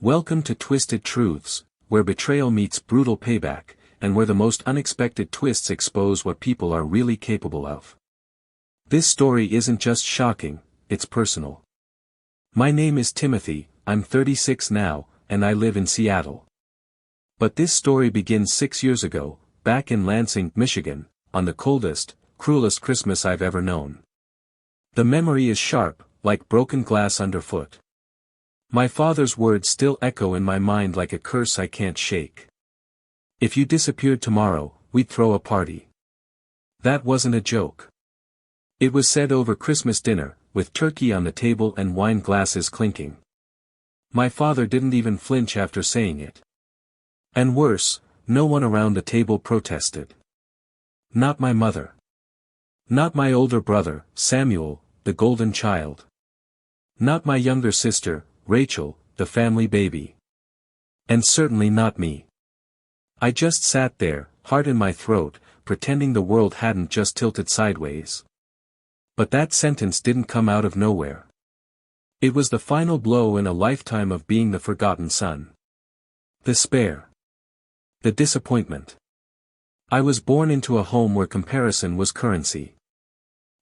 Welcome to Twisted Truths, where betrayal meets brutal payback, and where the most unexpected twists expose what people are really capable of. This story isn't just shocking, it's personal. My name is Timothy, I'm 36 now, and I live in Seattle. But this story begins 6 years ago, back in Lansing, Michigan, on the coldest, cruelest Christmas I've ever known. The memory is sharp, like broken glass underfoot. My father's words still echo in my mind like a curse I can't shake. If you disappeared tomorrow, we'd throw a party. That wasn't a joke. It was said over Christmas dinner, with turkey on the table and wine glasses clinking. My father didn't even flinch after saying it. And worse, no one around the table protested. Not my mother. Not my older brother, Samuel, the golden child. Not my younger sister, Rachel, the family baby. And certainly not me. I just sat there, heart in my throat, pretending the world hadn't just tilted sideways. But that sentence didn't come out of nowhere. It was the final blow in a lifetime of being the forgotten son. The despair. The disappointment. I was born into a home where comparison was currency.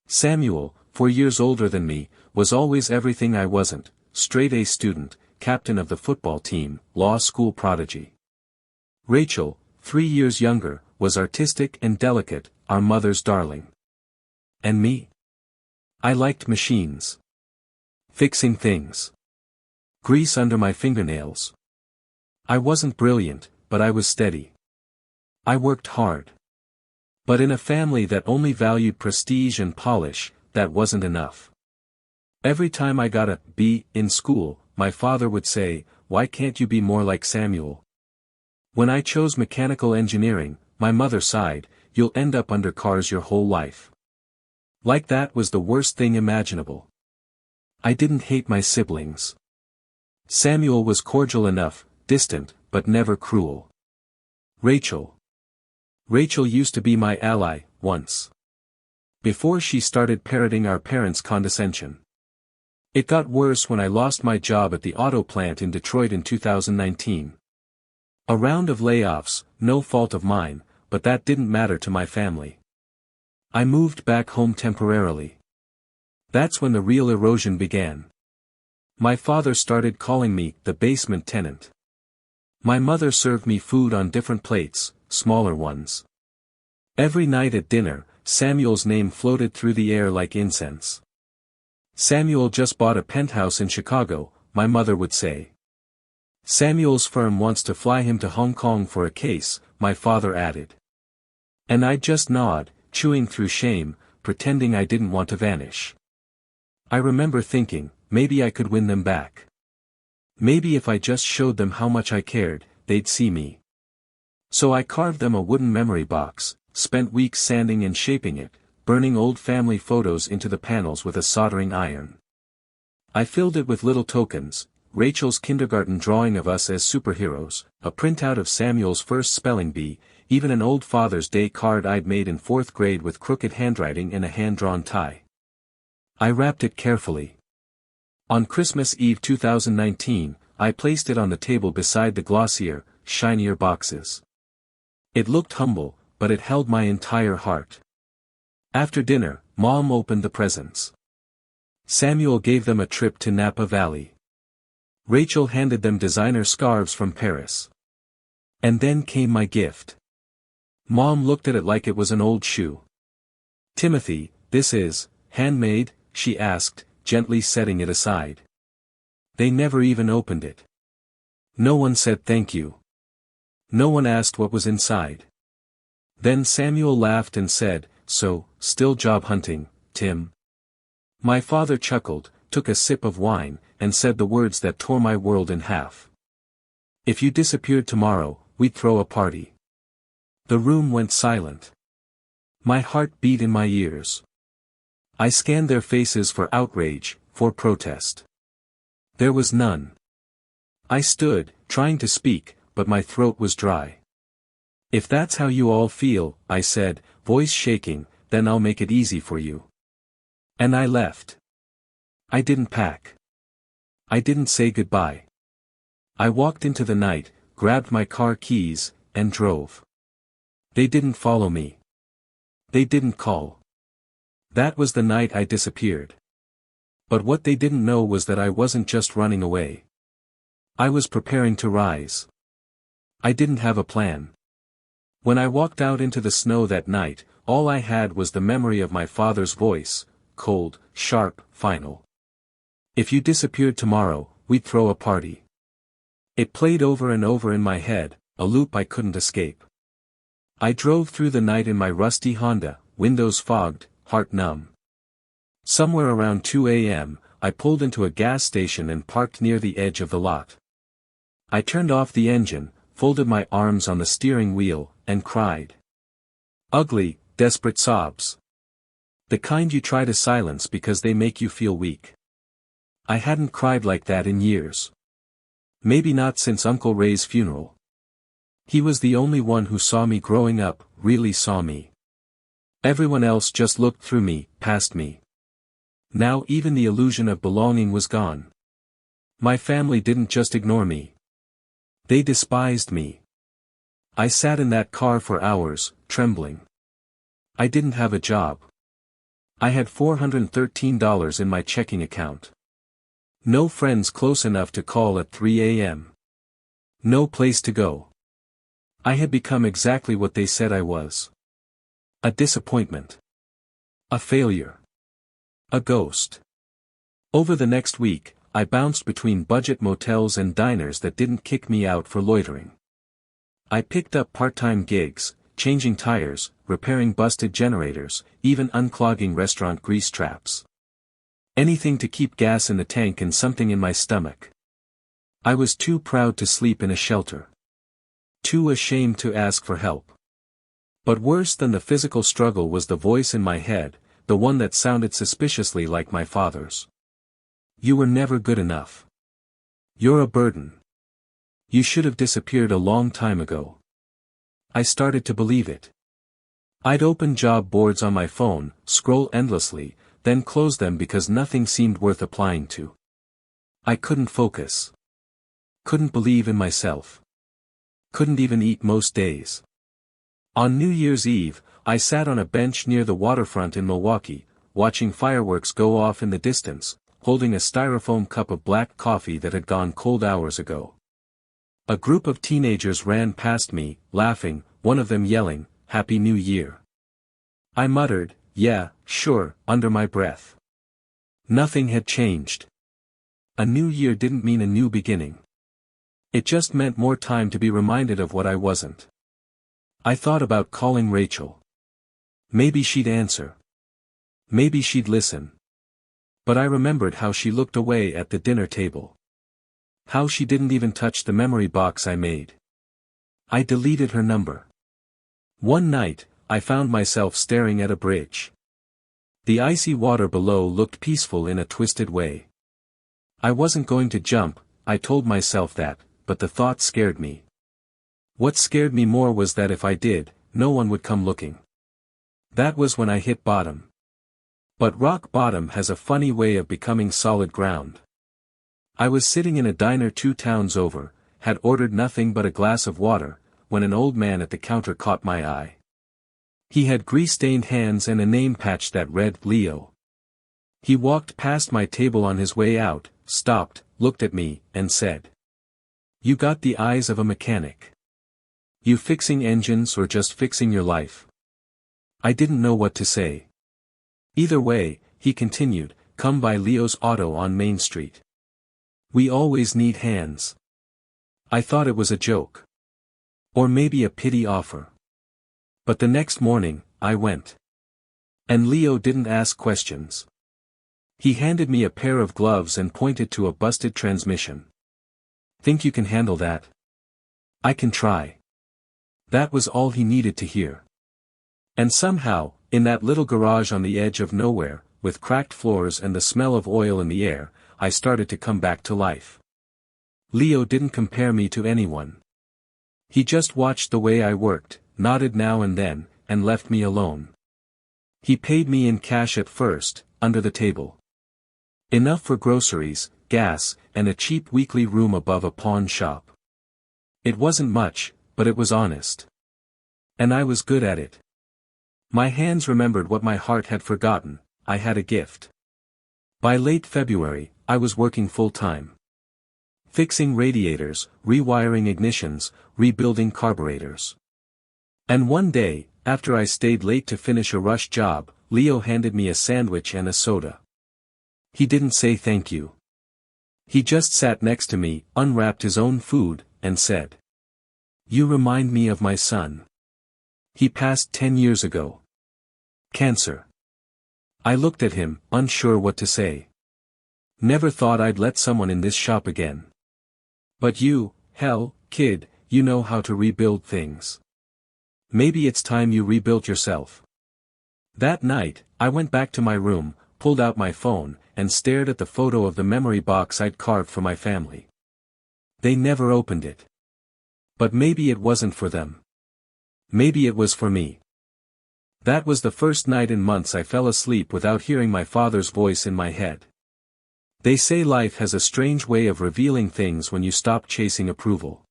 Samuel, 4 years older than me, was always everything I wasn't: straight-A student, captain of the football team, law school prodigy. Rachel, 3 years younger, was artistic and delicate, our mother's darling. And me? I liked machines. Fixing things. Grease under my fingernails. I wasn't brilliant, but I was steady. I worked hard. But in a family that only valued prestige and polish, that wasn't enough. Every time I got a B in school, my father would say, "Why can't you be more like Samuel?" When I chose mechanical engineering, my mother sighed, "You'll end up under cars your whole life." Like that was the worst thing imaginable. I didn't hate my siblings. Samuel was cordial enough, distant, but never cruel. Rachel used to be my ally, once. Before she started parroting our parents' condescension. It got worse when I lost my job at the auto plant in Detroit in 2019. A round of layoffs, no fault of mine, but that didn't matter to my family. I moved back home temporarily. That's when the real erosion began. My father started calling me the basement tenant. My mother served me food on different plates, smaller ones. Every night at dinner, Samuel's name floated through the air like incense. "Samuel just bought a penthouse in Chicago," my mother would say. "Samuel's firm wants to fly him to Hong Kong for a case," my father added. And I'd just nod, chewing through shame, pretending I didn't want to vanish. I remember thinking, maybe I could win them back. Maybe if I just showed them how much I cared, they'd see me. So I carved them a wooden memory box, spent weeks sanding and shaping it, burning old family photos into the panels with a soldering iron. I filled it with little tokens: Rachel's kindergarten drawing of us as superheroes, a printout of Samuel's first spelling bee, even an old Father's Day card I'd made in 4th grade with crooked handwriting and a hand-drawn tie. I wrapped it carefully. On Christmas Eve 2019, I placed it on the table beside the glossier, shinier boxes. It looked humble, but it held my entire heart. After dinner, Mom opened the presents. Samuel gave them a trip to Napa Valley. Rachel handed them designer scarves from Paris. And then came my gift. Mom looked at it like it was an old shoe. "Timothy, this is handmade?" she asked, gently setting it aside. They never even opened it. No one said thank you. No one asked what was inside. Then Samuel laughed and said, "So, still job hunting, Tim?" My father chuckled, took a sip of wine, and said the words that tore my world in half. "If you disappeared tomorrow, we'd throw a party." The room went silent. My heart beat in my ears. I scanned their faces for outrage, for protest. There was none. I stood, trying to speak, but my throat was dry. "If that's how you all feel," I said, voice shaking, "then I'll make it easy for you." And I left. I didn't pack. I didn't say goodbye. I walked into the night, grabbed my car keys, and drove. They didn't follow me. They didn't call. That was the night I disappeared. But what they didn't know was that I wasn't just running away. I was preparing to rise. I didn't have a plan. When I walked out into the snow that night, all I had was the memory of my father's voice, cold, sharp, final. If you disappeared tomorrow, we'd throw a party. It played over and over in my head, a loop I couldn't escape. I drove through the night in my rusty Honda, windows fogged, heart numb. Somewhere around 2 a.m., I pulled into a gas station and parked near the edge of the lot. I turned off the engine, folded my arms on the steering wheel, and cried. Ugly, desperate sobs. The kind you try to silence because they make you feel weak. I hadn't cried like that in years. Maybe not since Uncle Ray's funeral. He was the only one who saw me growing up, really saw me. Everyone else just looked through me, past me. Now even the illusion of belonging was gone. My family didn't just ignore me. They despised me. I sat in that car for hours, trembling. I didn't have a job. I had $413 in my checking account. No friends close enough to call at 3 a.m. No place to go. I had become exactly what they said I was. A disappointment. A failure. A ghost. Over the next week, I bounced between budget motels and diners that didn't kick me out for loitering. I picked up part-time gigs, changing tires, repairing busted generators, even unclogging restaurant grease traps. Anything to keep gas in the tank and something in my stomach. I was too proud to sleep in a shelter. Too ashamed to ask for help. But worse than the physical struggle was the voice in my head, the one that sounded suspiciously like my father's. You were never good enough. You're a burden. You should have disappeared a long time ago. I started to believe it. I'd open job boards on my phone, scroll endlessly, then close them because nothing seemed worth applying to. I couldn't focus. Couldn't believe in myself. Couldn't even eat most days. On New Year's Eve, I sat on a bench near the waterfront in Milwaukee, watching fireworks go off in the distance, holding a styrofoam cup of black coffee that had gone cold hours ago. A group of teenagers ran past me, laughing, one of them yelling, "Happy New Year." I muttered, "Yeah, sure," under my breath. Nothing had changed. A new year didn't mean a new beginning. It just meant more time to be reminded of what I wasn't. I thought about calling Rachel. Maybe she'd answer. Maybe she'd listen. But I remembered how she looked away at the dinner table. How she didn't even touch the memory box I made. I deleted her number. One night, I found myself staring at a bridge. The icy water below looked peaceful in a twisted way. I wasn't going to jump, I told myself that, but the thought scared me. What scared me more was that if I did, no one would come looking. That was when I hit bottom. But rock bottom has a funny way of becoming solid ground. I was sitting in a diner 2 towns over, had ordered nothing but a glass of water, when an old man at the counter caught my eye. He had grease-stained hands and a name patch that read Leo. He walked past my table on his way out, stopped, looked at me, and said, "You got the eyes of a mechanic. You fixing engines or just fixing your life?" I didn't know what to say. Either way, he continued, "Come by Leo's Auto on Main Street. We always need hands." I thought it was a joke. Or maybe a pity offer. But the next morning, I went. And Leo didn't ask questions. He handed me a pair of gloves and pointed to a busted transmission. "Think you can handle that?" "I can try." That was all he needed to hear. And somehow, in that little garage on the edge of nowhere, with cracked floors and the smell of oil in the air, I started to come back to life. Leo didn't compare me to anyone. He just watched the way I worked, nodded now and then, and left me alone. He paid me in cash at first, under the table. Enough for groceries, gas, and a cheap weekly room above a pawn shop. It wasn't much, but it was honest. And I was good at it. My hands remembered what my heart had forgotten. I had a gift. By late February, I was working full-time. Fixing radiators, rewiring ignitions, rebuilding carburetors. And one day, after I stayed late to finish a rush job, Leo handed me a sandwich and a soda. He didn't say thank you. He just sat next to me, unwrapped his own food, and said, "You remind me of my son. He passed 10 years ago. Cancer." I looked at him, unsure what to say. Never thought I'd let someone in this shop again. "But you, hell, kid, you know how to rebuild things. Maybe it's time you rebuilt yourself." That night, I went back to my room, pulled out my phone, and stared at the photo of the memory box I'd carved for my family. They never opened it. But maybe it wasn't for them. Maybe it was for me. That was the first night in months I fell asleep without hearing my father's voice in my head. They say life has a strange way of revealing things when you stop chasing approval.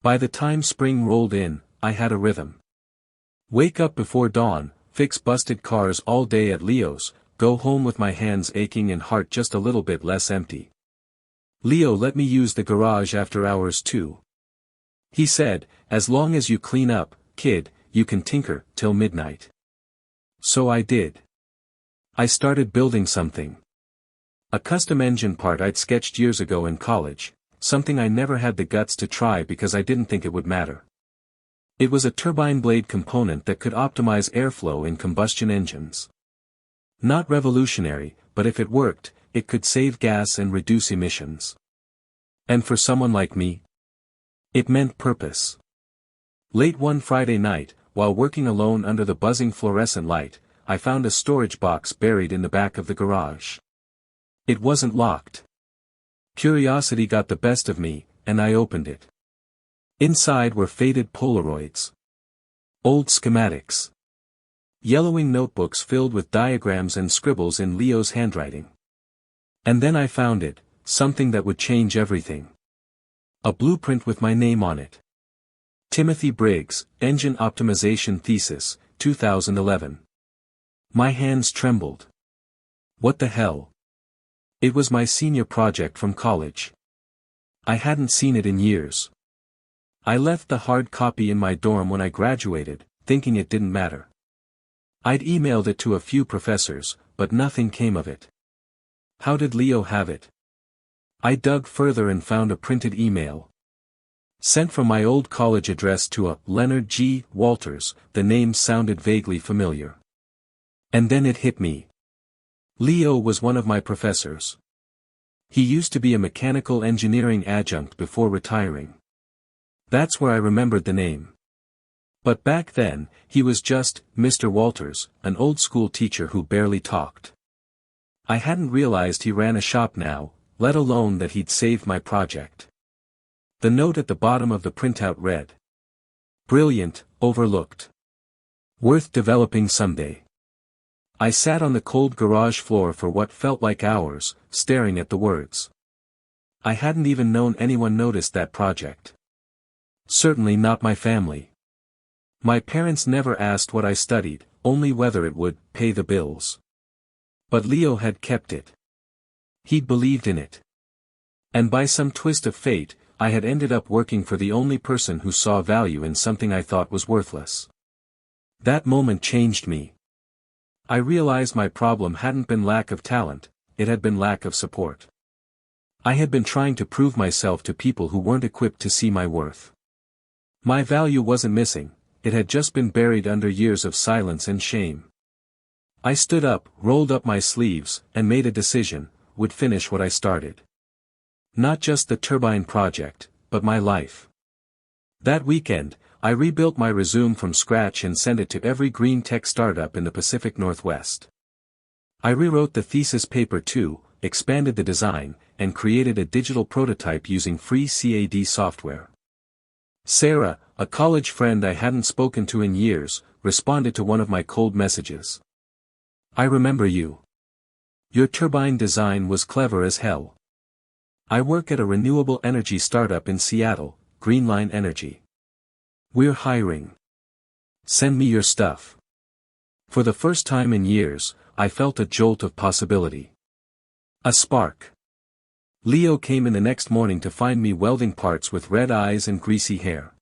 By the time spring rolled in, I had a rhythm. Wake up before dawn, fix busted cars all day at Leo's, go home with my hands aching and heart just a little bit less empty. Leo let me use the garage after hours too. He said, "As long as you clean up, kid, you can tinker till midnight." So I did. I started building something. A custom engine part I'd sketched years ago in college, something I never had the guts to try because I didn't think it would matter. It was a turbine blade component that could optimize airflow in combustion engines. Not revolutionary, but if it worked, it could save gas and reduce emissions. And for someone like me, it meant purpose. Late one Friday night, while working alone under the buzzing fluorescent light, I found a storage box buried in the back of the garage. It wasn't locked. Curiosity got the best of me, and I opened it. Inside were faded Polaroids. Old schematics. Yellowing notebooks filled with diagrams and scribbles in Leo's handwriting. And then I found it, something that would change everything. A blueprint with my name on it. Timothy Briggs, Engine Optimization Thesis, 2011. My hands trembled. What the hell? It was my senior project from college. I hadn't seen it in years. I left the hard copy in my dorm when I graduated, thinking it didn't matter. I'd emailed it to a few professors, but nothing came of it. How did Leo have it? I dug further and found a printed email. Sent from my old college address to a Leonard G. Walters, the name sounded vaguely familiar. And then it hit me. Leo was one of my professors. He used to be a mechanical engineering adjunct before retiring. That's where I remembered the name. But back then, he was just Mr. Walters, an old-school teacher who barely talked. I hadn't realized he ran a shop now, let alone that he'd saved my project. The note at the bottom of the printout read, "Brilliant, overlooked. Worth developing someday." I sat on the cold garage floor for what felt like hours, staring at the words. I hadn't even known anyone noticed that project. Certainly not my family. My parents never asked what I studied, only whether it would pay the bills. But Leo had kept it. He'd believed in it. And by some twist of fate, I had ended up working for the only person who saw value in something I thought was worthless. That moment changed me. I realized my problem hadn't been lack of talent, it had been lack of support. I had been trying to prove myself to people who weren't equipped to see my worth. My value wasn't missing, it had just been buried under years of silence and shame. I stood up, rolled up my sleeves, and made a decision, would finish what I started. Not just the turbine project, but my life. That weekend, I rebuilt my resume from scratch and sent it to every green tech startup in the Pacific Northwest. I rewrote the thesis paper too, expanded the design, and created a digital prototype using free CAD software. Sarah, a college friend I hadn't spoken to in years, responded to one of my cold messages. "I remember you. Your turbine design was clever as hell. I work at a renewable energy startup in Seattle, Greenline Energy. We're hiring. Send me your stuff. For the first time in years, I felt a jolt of possibility. A spark. Leo came in the next morning to find me welding parts with red eyes and greasy hair.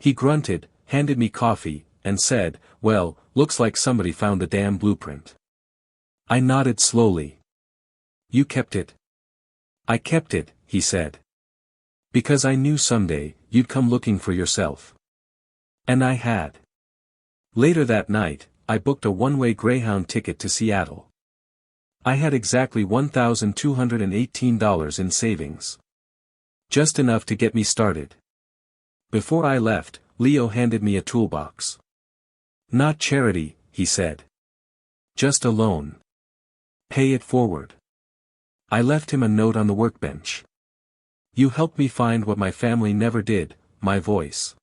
He grunted, handed me coffee, and said, "Well, looks like somebody found the damn blueprint." I nodded slowly. "You kept it?" "I kept it," he said. "Because I knew someday, you'd come looking for yourself." And I had. Later that night, I booked a one-way Greyhound ticket to Seattle. I had exactly $1,218 in savings. Just enough to get me started. Before I left, Leo handed me a toolbox. "Not charity," he said. "Just a loan. Pay it forward." I left him a note on the workbench. "You helped me find what my family never did, my voice.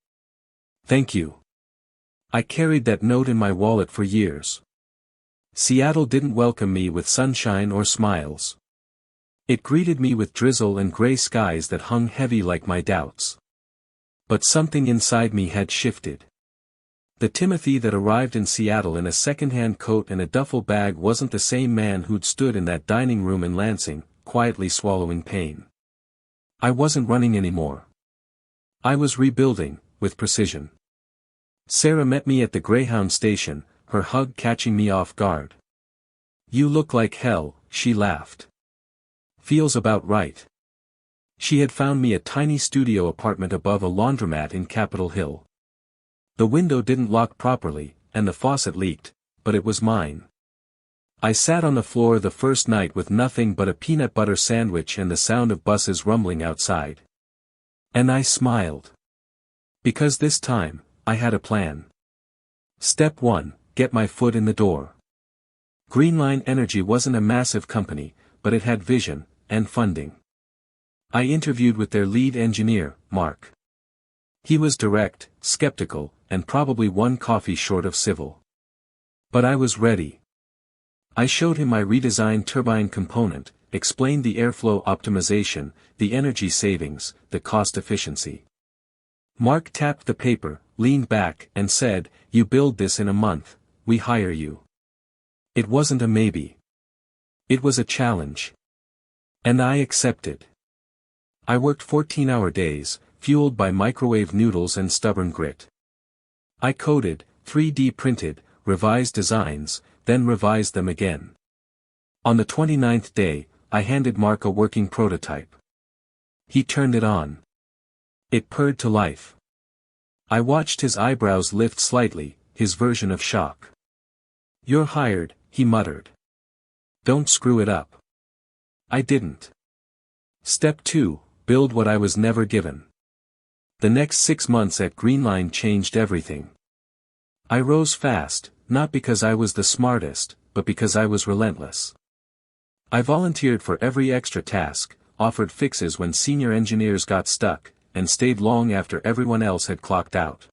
Thank you." I carried that note in my wallet for years. Seattle didn't welcome me with sunshine or smiles. It greeted me with drizzle and gray skies that hung heavy like my doubts. But something inside me had shifted. The Timothy that arrived in Seattle in a second-hand coat and a duffel bag wasn't the same man who'd stood in that dining room in Lansing, quietly swallowing pain. I wasn't running anymore. I was rebuilding, with precision. Sarah met me at the Greyhound station, her hug catching me off guard. "You look like hell," she laughed. "Feels about right." She had found me a tiny studio apartment above a laundromat in Capitol Hill. The window didn't lock properly, and the faucet leaked, but it was mine. I sat on the floor the first night with nothing but a peanut butter sandwich and the sound of buses rumbling outside. And I smiled. Because this time, I had a plan. Step 1, get my foot in the door. Greenline Energy wasn't a massive company, but it had vision, and funding. I interviewed with their lead engineer, Mark. He was direct, skeptical, and probably one coffee short of civil. But I was ready. I showed him my redesigned turbine component, explained the airflow optimization, the energy savings, the cost efficiency. Mark tapped the paper, leaned back, and said, "You build this in a month, we hire you." It wasn't a maybe. It was a challenge. And I accepted. I worked 14-hour days, fueled by microwave noodles and stubborn grit. I coded, 3D printed, revised designs, then revised them again. On the 29th day, I handed Mark a working prototype. He turned it on. It purred to life. I watched his eyebrows lift slightly, his version of shock. "You're hired," he muttered. "Don't screw it up." I didn't. Step 2, build what I was never given. The next 6 months at Greenline changed everything. I rose fast, not because I was the smartest, but because I was relentless. I volunteered for every extra task, offered fixes when senior engineers got stuck, and stayed long after everyone else had clocked out.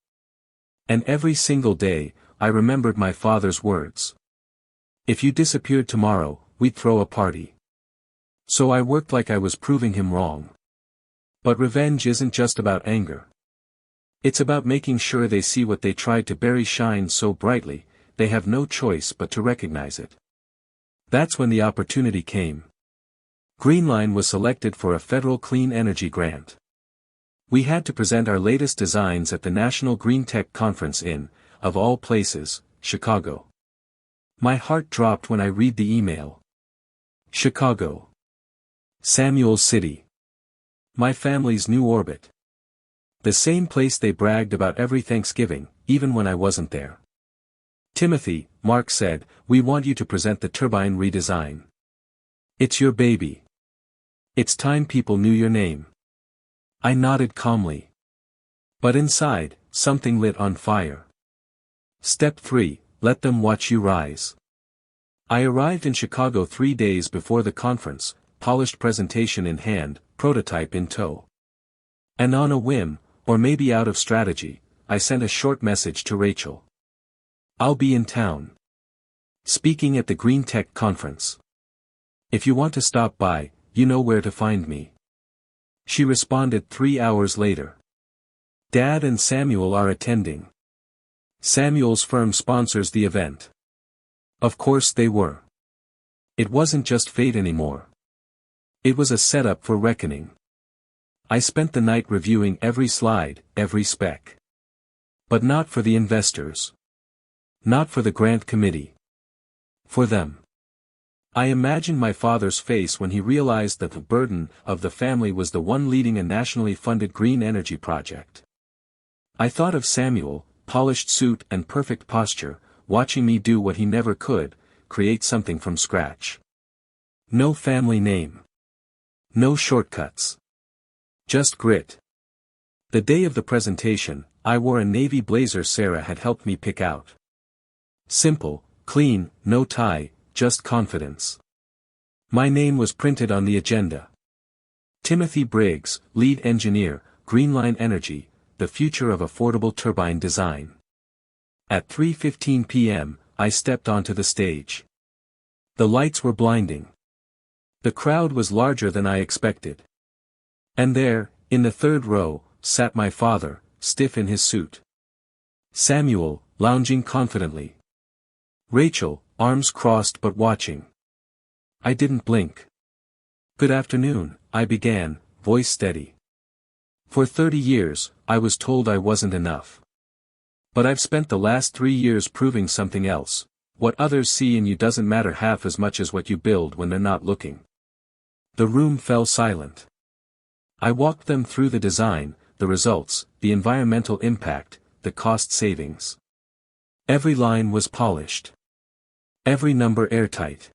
And every single day, I remembered my father's words. "If you disappeared tomorrow, we'd throw a party." So I worked like I was proving him wrong. But revenge isn't just about anger. It's about making sure they see what they tried to bury shine so brightly, they have no choice but to recognize it. That's when the opportunity came. Greenline was selected for a federal clean energy grant. We had to present our latest designs at the National Green Tech Conference in, of all places, Chicago. My heart dropped when I read the email. Chicago. Samuel City. My family's new orbit. The same place they bragged about every Thanksgiving, even when I wasn't there. "Timothy," Mark said, "we want you to present the turbine redesign. It's your baby. It's time people knew your name." I nodded calmly. But inside, something lit on fire. Step 3, let them watch you rise. I arrived in Chicago 3 days before the conference, polished presentation in hand, prototype in tow. And on a whim, or maybe out of strategy, I sent a short message to Rachel. "I'll be in town. Speaking at the Green Tech Conference. If you want to stop by, you know where to find me." She responded 3 hours later. Dad and Samuel are attending. Samuel's firm sponsors the event. Of course they were. It wasn't just fate anymore. It was a setup for reckoning. I spent the night reviewing every slide, every spec. But not for the investors. Not for the grant committee. For them. I imagined my father's face when he realized that the burden of the family was the one leading a nationally funded green energy project. I thought of Samuel, polished suit and perfect posture, watching me do what he never could, create something from scratch. No family name. No shortcuts. Just grit. The day of the presentation, I wore a navy blazer Sarah had helped me pick out. Simple, clean, no tie, just confidence. My name was printed on the agenda. Timothy Briggs, lead engineer, Greenline Energy, the future of affordable turbine design. At 3:15 p.m., I stepped onto the stage. The lights were blinding. The crowd was larger than I expected. And there, in the third row, sat my father, stiff in his suit. Samuel, lounging confidently. Rachel, arms crossed but watching. I didn't blink. Good afternoon, I began, voice steady. For 30 years, I was told I wasn't enough. But I've spent the last 3 years proving something else. What others see in you doesn't matter half as much as what you build when they're not looking. The room fell silent. I walked them through the design, the results, the environmental impact, the cost savings. Every line was polished. Every number airtight.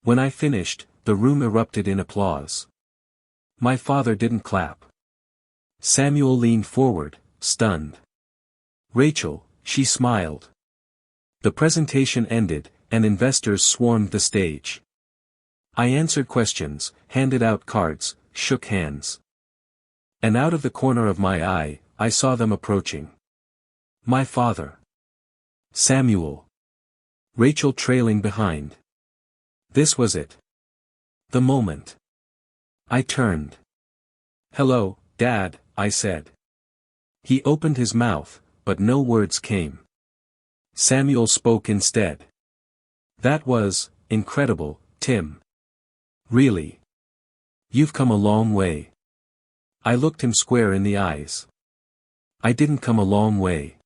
When I finished, the room erupted in applause. My father didn't clap. Samuel leaned forward, stunned. Rachel, she smiled. The presentation ended, and investors swarmed the stage. I answered questions, handed out cards, shook hands. And out of the corner of my eye, I saw them approaching. My father. Samuel. Rachel trailing behind. This was it. The moment. I turned. Hello, Dad, I said. He opened his mouth, but no words came. Samuel spoke instead. That was incredible, Tim. Really. You've come a long way. I looked him square in the eyes. I didn't come a long way.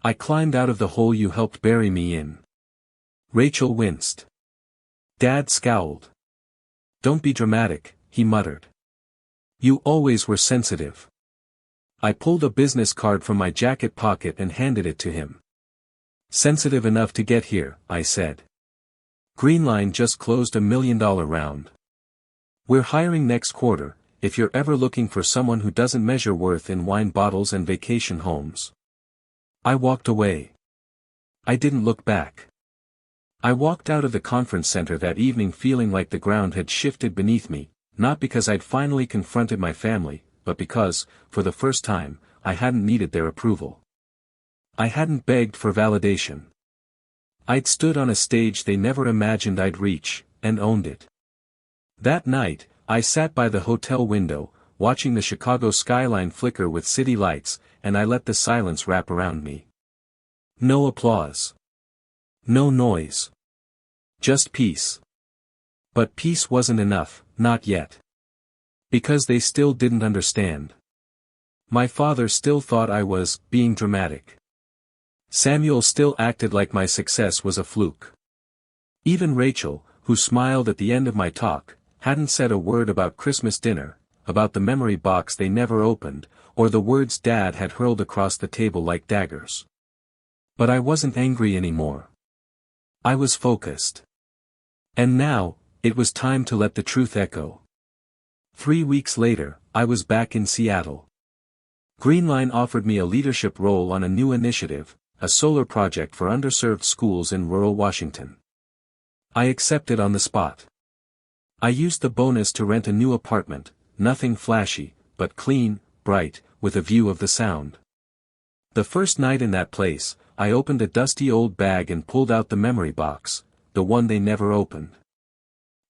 I climbed out of the hole you helped bury me in. Rachel winced. Dad scowled. Don't be dramatic, he muttered. You always were sensitive. I pulled a business card from my jacket pocket and handed it to him. Sensitive enough to get here, I said. Greenline just closed $1 million round. We're hiring next quarter, if you're ever looking for someone who doesn't measure worth in wine bottles and vacation homes. I walked away. I didn't look back. I walked out of the conference center that evening feeling like the ground had shifted beneath me, not because I'd finally confronted my family, but because, for the first time, I hadn't needed their approval. I hadn't begged for validation. I'd stood on a stage they never imagined I'd reach, and owned it. That night, I sat by the hotel window, watching the Chicago skyline flicker with city lights, and I let the silence wrap around me. No applause. No noise. Just peace. But peace wasn't enough, not yet. Because they still didn't understand. My father still thought I was being dramatic. Samuel still acted like my success was a fluke. Even Rachel, who smiled at the end of my talk, hadn't said a word about Christmas dinner, about the memory box they never opened, or the words Dad had hurled across the table like daggers. But I wasn't angry anymore. I was focused. And now, it was time to let the truth echo. 3 weeks later, I was back in Seattle. Greenline offered me a leadership role on a new initiative, a solar project for underserved schools in rural Washington. I accepted on the spot. I used the bonus to rent a new apartment, nothing flashy, but clean, bright, with a view of the Sound. The first night in that place, I opened a dusty old bag and pulled out the memory box, the one they never opened.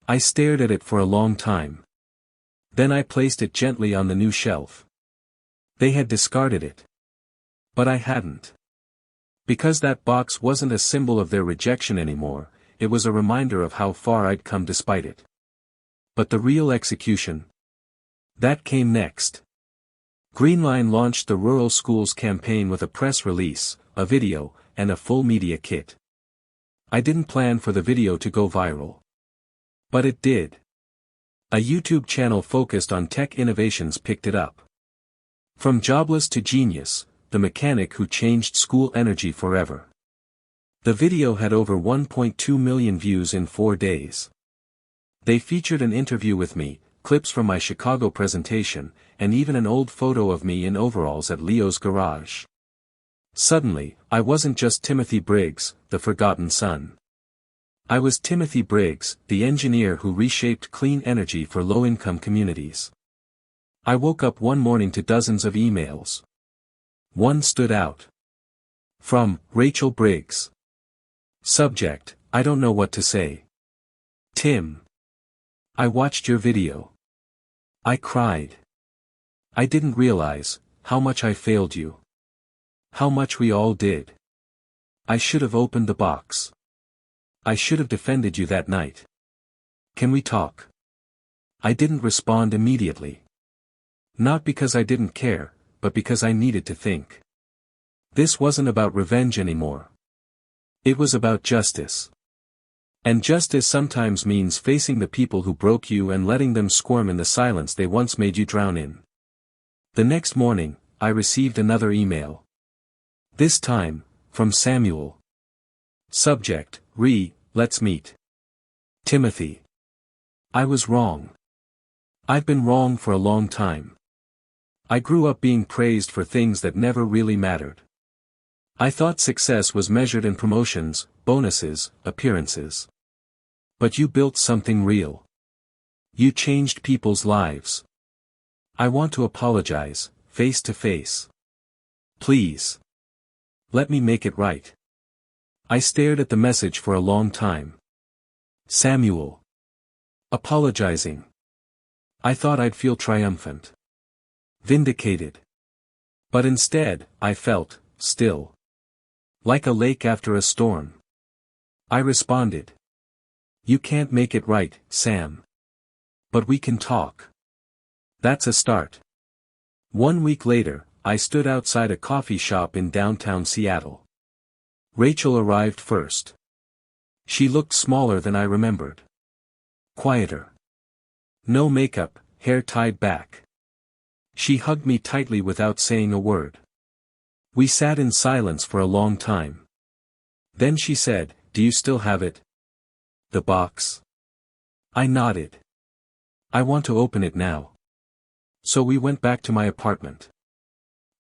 I stared at it for a long time. Then I placed it gently on the new shelf. They had discarded it. But I hadn't. Because that box wasn't a symbol of their rejection anymore, it was a reminder of how far I'd come despite it. But the real execution, that came next. Greenline launched the Rural Schools campaign with a press release, a video, and a full media kit. I didn't plan for the video to go viral. But it did. A YouTube channel focused on tech innovations picked it up. From jobless to genius, the mechanic who changed school energy forever. The video had over 1.2 million views in 4 days. They featured an interview with me, clips from my Chicago presentation, and even an old photo of me in overalls at Leo's garage. Suddenly, I wasn't just Timothy Briggs, the forgotten son. I was Timothy Briggs, the engineer who reshaped clean energy for low-income communities. I woke up one morning to dozens of emails. One stood out. From Rachel Briggs. Subject: I don't know what to say. Tim. I watched your video. I cried. I didn't realize how much I failed you. How much we all did. I should have opened the box. I should have defended you that night. Can we talk? I didn't respond immediately. Not because I didn't care, but because I needed to think. This wasn't about revenge anymore. It was about justice. And justice sometimes means facing the people who broke you and letting them squirm in the silence they once made you drown in. The next morning, I received another email. This time, from Samuel. Subject: let's meet. Timothy. I was wrong. I've been wrong for a long time. I grew up being praised for things that never really mattered. I thought success was measured in promotions, bonuses, appearances. But you built something real. You changed people's lives. I want to apologize, face to face. Please. Let me make it right. I stared at the message for a long time. Samuel. Apologizing. I thought I'd feel triumphant. Vindicated. But instead, I felt, still. Like a lake after a storm. I responded. You can't make it right, Sam. But we can talk. That's a start. 1 week later, I stood outside a coffee shop in downtown Seattle. Rachel arrived first. She looked smaller than I remembered. Quieter. No makeup, hair tied back. She hugged me tightly without saying a word. We sat in silence for a long time. Then she said, "Do you still have it? The box?" I nodded. "I want to open it now." So we went back to my apartment.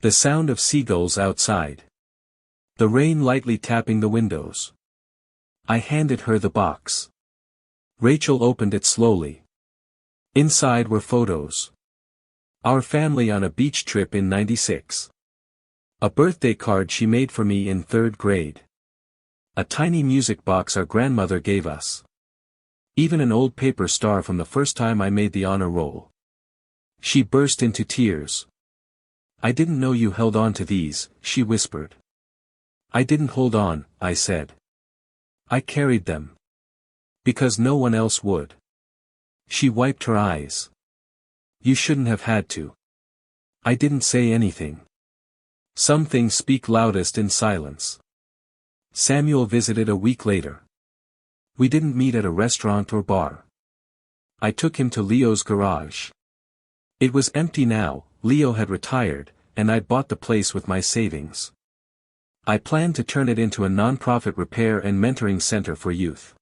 The sound of seagulls outside. The rain lightly tapping the windows. I handed her the box. Rachel opened it slowly. Inside were photos. Our family on a beach trip in '96. A birthday card she made for me in 3rd grade. A tiny music box our grandmother gave us. Even an old paper star from the first time I made the honor roll. She burst into tears. "I didn't know you held on to these," she whispered. "I didn't hold on," I said. "I carried them. Because no one else would." She wiped her eyes. "You shouldn't have had to." I didn't say anything. Some things speak loudest in silence. Samuel visited a week later. We didn't meet at a restaurant or bar. I took him to Leo's garage. It was empty now. Leo had retired, and I'd bought the place with my savings. I planned to turn it into a non-profit repair and mentoring center for youth.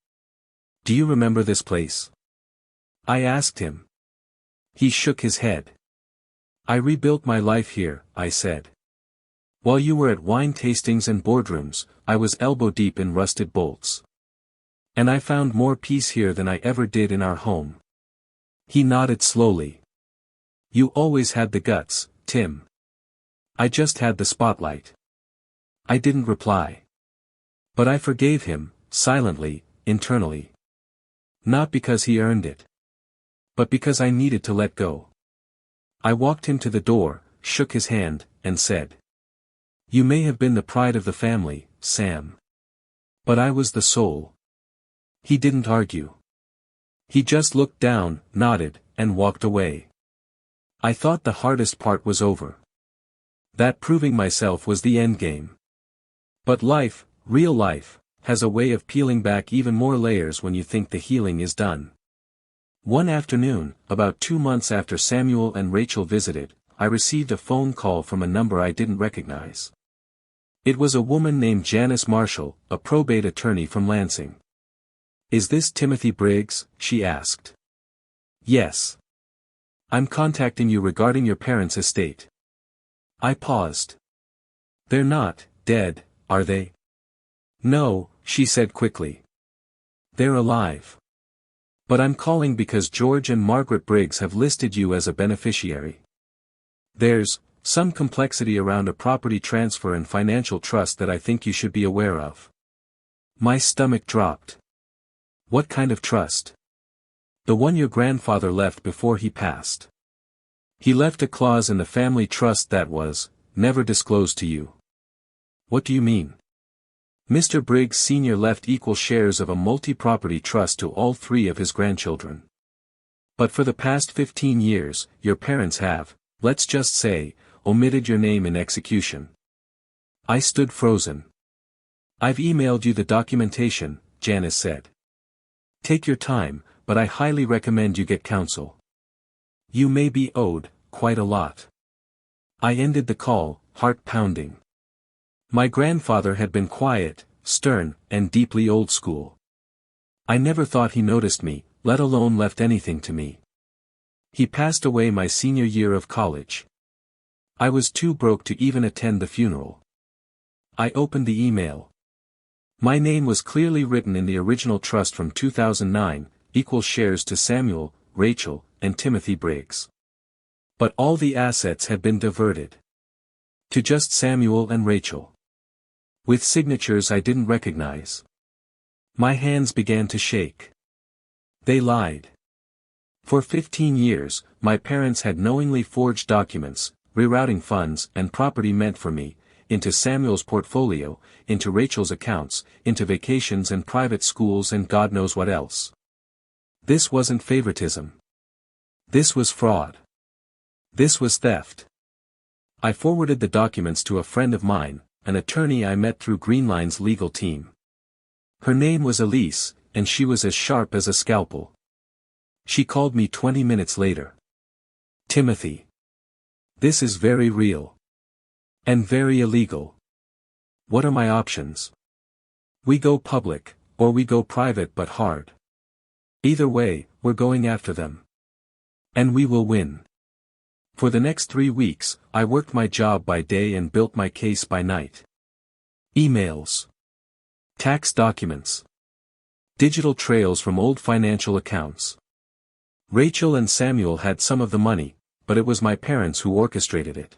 "Do you remember this place?" I asked him. He shook his head. "I rebuilt my life here," I said. "While you were at wine tastings and boardrooms, I was elbow-deep in rusted bolts. And I found more peace here than I ever did in our home." He nodded slowly. "You always had the guts, Tim. I just had the spotlight." I didn't reply. But I forgave him, silently, internally. Not because he earned it. but because I needed to let go. I walked him to the door, shook his hand, and said, "You may have been the pride of the family, Sam. But I was the soul." He didn't argue. He just looked down, nodded, and walked away. I thought the hardest part was over. That proving myself was the endgame. But life, real life, has a way of peeling back even more layers when you think the healing is done. One afternoon, about 2 months after Samuel and Rachel visited, I received a phone call from a number I didn't recognize. It was a woman named Janice Marshall, a probate attorney from Lansing. "Is this Timothy Briggs?" she asked. "Yes. I'm contacting you regarding your parents' estate." I paused. "They're not dead, are they?" "No," she said quickly. "They're alive. But I'm calling because George and Margaret Briggs have listed you as a beneficiary. There's some complexity around a property transfer and financial trust that I think you should be aware of." My stomach dropped. "What kind of trust?" "The one your grandfather left before he passed. He left a clause in the family trust that was never disclosed to you." "What do you mean?" "Mr. Briggs Sr. left equal shares of a multi-property trust to all 3 of his grandchildren. But for the past 15 years, your parents have, let's just say, omitted your name in execution." I stood frozen. "I've emailed you the documentation," Janice said. "Take your time, but I highly recommend you get counsel. You may be owed quite a lot." I ended the call, heart pounding. My grandfather had been quiet, stern, and deeply old school. I never thought he noticed me, let alone left anything to me. He passed away my senior year of college. I was too broke to even attend the funeral. I opened the email. My name was clearly written in the original trust from 2009, equal shares to Samuel, Rachel, and Timothy Briggs. But all the assets had been diverted to just Samuel and Rachel, with signatures I didn't recognize. My hands began to shake. They lied. For 15 years, my parents had knowingly forged documents, rerouting funds and property meant for me, into Samuel's portfolio, into Rachel's accounts, into vacations and private schools and God knows what else. This wasn't favoritism. This was fraud. This was theft. I forwarded the documents to a friend of mine, an attorney I met through Greenline's legal team. Her name was Elise, and she was as sharp as a scalpel. She called me 20 minutes later. "Timothy. This is very real. And very illegal. What are my options? We go public, or we go private but hard. Either way, we're going after them. And we will win." For the next 3 weeks, I worked my job by day and built my case by night. Emails. Tax documents. Digital trails from old financial accounts. Rachel and Samuel had some of the money, but it was my parents who orchestrated it.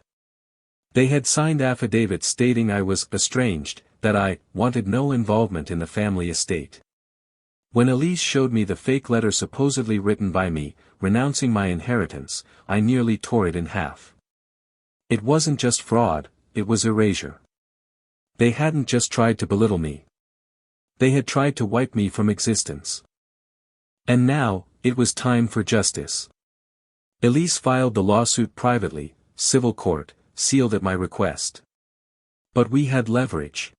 They had signed affidavits stating I was estranged, that I wanted no involvement in the family estate. When Elise showed me the fake letter supposedly written by me, renouncing my inheritance, I nearly tore it in half. It wasn't just fraud, it was erasure. They hadn't just tried to belittle me. They had tried to wipe me from existence. And now, it was time for justice. Elise filed the lawsuit privately, civil court, sealed at my request. But we had leverage.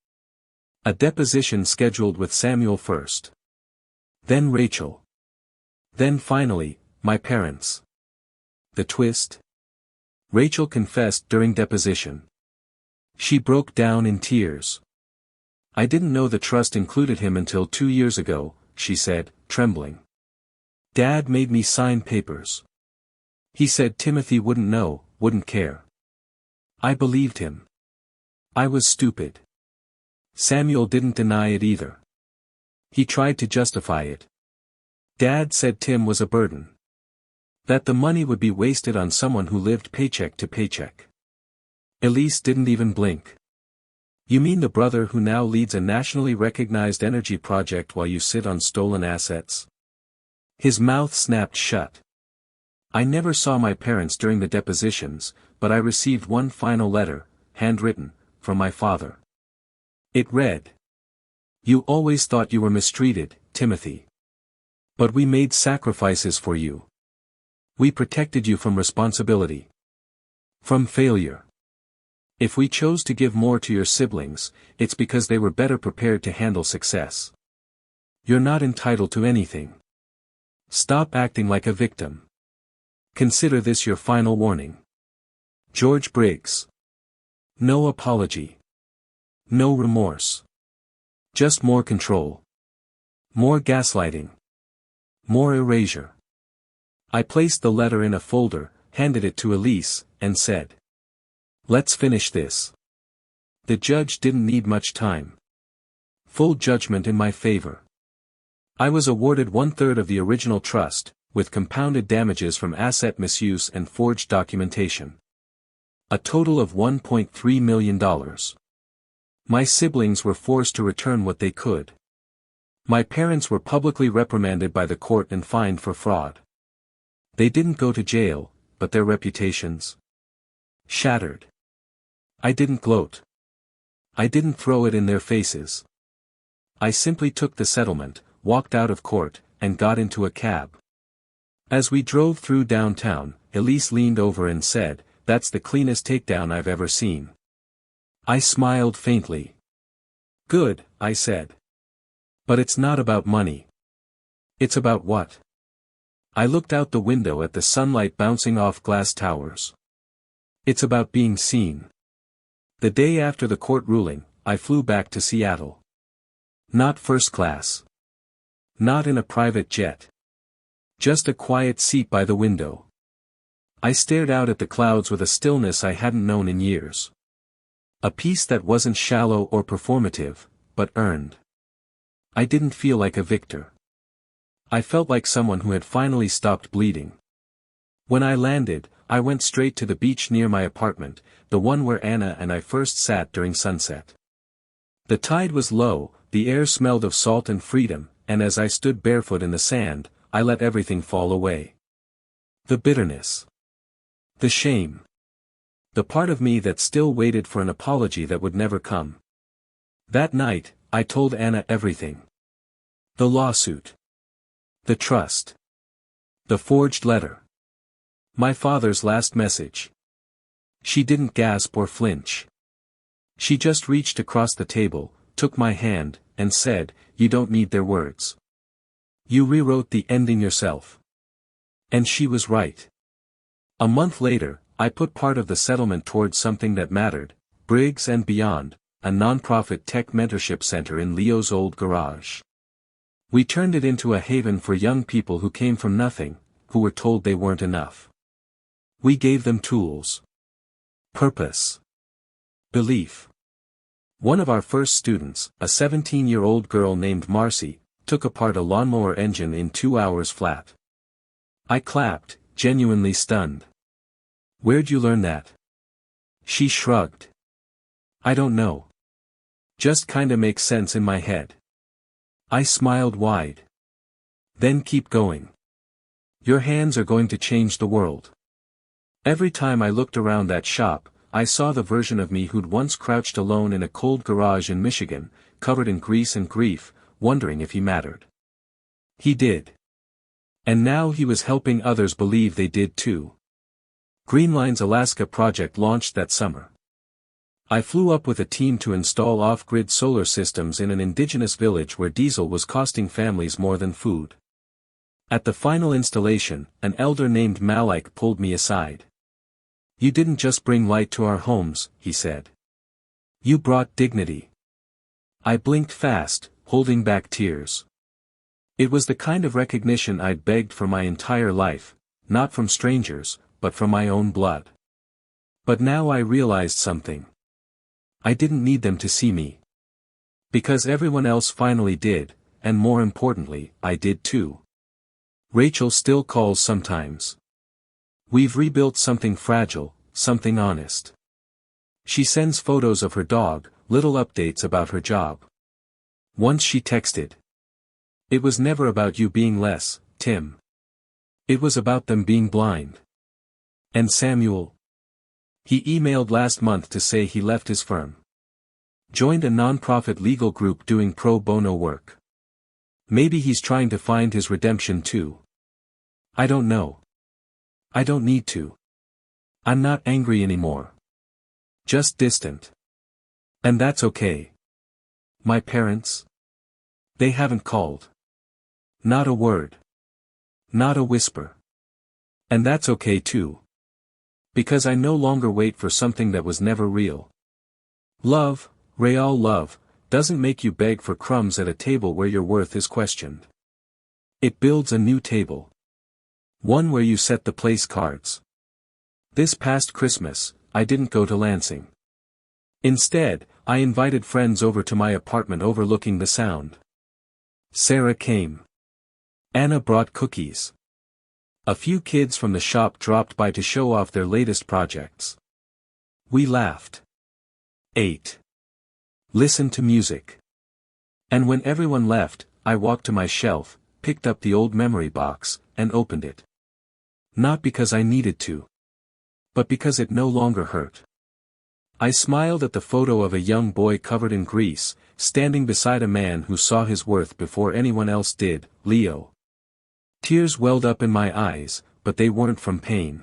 A deposition scheduled with Samuel first. Then Rachel. Then finally, my parents. The twist? Rachel confessed during deposition. She broke down in tears. "I didn't know the trust included him until 2 years ago," she said, trembling. "Dad made me sign papers. He said Timothy wouldn't know, wouldn't care. I believed him. I was stupid." Samuel didn't deny it either. He tried to justify it. "Dad said Tim was a burden. That the money would be wasted on someone who lived paycheck to paycheck." Elise didn't even blink. "You mean the brother who now leads a nationally recognized energy project while you sit on stolen assets?" His mouth snapped shut. I never saw my parents during the depositions, but I received one final letter, handwritten, from my father. It read, "You always thought you were mistreated, Timothy. But we made sacrifices for you. We protected you from responsibility. From failure. If we chose to give more to your siblings, it's because they were better prepared to handle success. You're not entitled to anything. Stop acting like a victim. Consider this your final warning. George Briggs." No apology. No remorse. Just more control. More gaslighting. More erasure. I placed the letter in a folder, handed it to Elise, and said, "Let's finish this." The judge didn't need much time. Full judgment in my favor. I was awarded 1/3 of the original trust, with compounded damages from asset misuse and forged documentation. A total of $1.3 million. My siblings were forced to return what they could. My parents were publicly reprimanded by the court and fined for fraud. They didn't go to jail, but their reputations shattered. I didn't gloat. I didn't throw it in their faces. I simply took the settlement, walked out of court, and got into a cab. As we drove through downtown, Elise leaned over and said, "That's the cleanest takedown I've ever seen." I smiled faintly. "Good," I said. "But it's not about money. It's about what?" I looked out the window at the sunlight bouncing off glass towers. "It's about being seen." The day after the court ruling, I flew back to Seattle. Not first class. Not in a private jet. Just a quiet seat by the window. I stared out at the clouds with a stillness I hadn't known in years. A peace that wasn't shallow or performative, but earned. I didn't feel like a victor. I felt like someone who had finally stopped bleeding. When I landed, I went straight to the beach near my apartment, the one where Anna and I first sat during sunset. The tide was low, the air smelled of salt and freedom, and as I stood barefoot in the sand, I let everything fall away. The bitterness. The shame. The part of me that still waited for an apology that would never come. That night, I told Anna everything. The lawsuit. The trust. The forged letter. My father's last message. She didn't gasp or flinch. She just reached across the table, took my hand, and said, "You don't need their words. You rewrote the ending yourself." And she was right. A month later, I put part of the settlement towards something that mattered, Briggs and Beyond, a nonprofit tech mentorship center in Leo's old garage. We turned it into a haven for young people who came from nothing, who were told they weren't enough. We gave them tools. Purpose. Belief. One of our first students, a 17-year-old girl named Marcy, took apart a lawnmower engine in 2 hours flat. I clapped, genuinely stunned. "Where'd you learn that?" She shrugged. "I don't know. Just kinda makes sense in my head." I smiled wide. "Then keep going. Your hands are going to change the world." Every time I looked around that shop, I saw the version of me who'd once crouched alone in a cold garage in Michigan, covered in grease and grief, wondering if he mattered. He did. And now he was helping others believe they did too. Greenline's Alaska project launched that summer. I flew up with a team to install off-grid solar systems in an indigenous village where diesel was costing families more than food. At the final installation, an elder named Malik pulled me aside. "You didn't just bring light to our homes," he said. "You brought dignity." I blinked fast, holding back tears. It was the kind of recognition I'd begged for my entire life, not from strangers, but from my own blood. But now I realized something. I didn't need them to see me. Because everyone else finally did, and more importantly, I did too. Rachel still calls sometimes. We've rebuilt something fragile, something honest. She sends photos of her dog, little updates about her job. Once she texted. "It was never about you being less, Tim. It was about them being blind. And Samuel? He emailed last month to say he left his firm. Joined a non-profit legal group doing pro bono work. Maybe he's trying to find his redemption too. I don't know. I don't need to. I'm not angry anymore. Just distant. And that's okay. My parents? They haven't called. Not a word. Not a whisper. And that's okay too. Because I no longer wait for something that was never real. Love, real love, doesn't make you beg for crumbs at a table where your worth is questioned. It builds a new table. One where you set the place cards. This past Christmas, I didn't go to Lansing. Instead, I invited friends over to my apartment overlooking the Sound. Sarah came. Anna brought cookies. A few kids from the shop dropped by to show off their latest projects. We laughed. Ate. Listened to music. And when everyone left, I walked to my shelf, picked up the old memory box, and opened it. Not because I needed to. But because it no longer hurt. I smiled at the photo of a young boy covered in grease, standing beside a man who saw his worth before anyone else did, Leo. Tears welled up in my eyes, but they weren't from pain.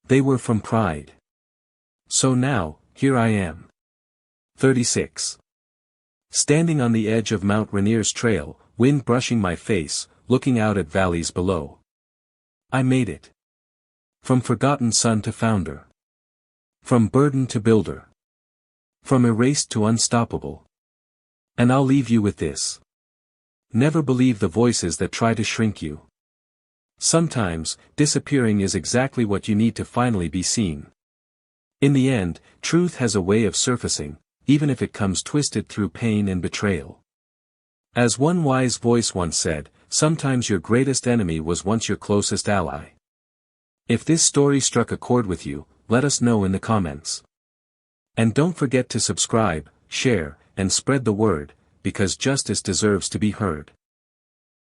They were from pride. So now, here I am. 36. Standing on the edge of Mount Rainier's trail, wind brushing my face, looking out at valleys below. I made it. From forgotten son to founder. From burden to builder. From erased to unstoppable. And I'll leave you with this. Never believe the voices that try to shrink you. Sometimes, disappearing is exactly what you need to finally be seen. In the end, truth has a way of surfacing, even if it comes twisted through pain and betrayal. As one wise voice once said, sometimes your greatest enemy was once your closest ally. If this story struck a chord with you, let us know in the comments. And don't forget to subscribe, share, and spread the word, because justice deserves to be heard.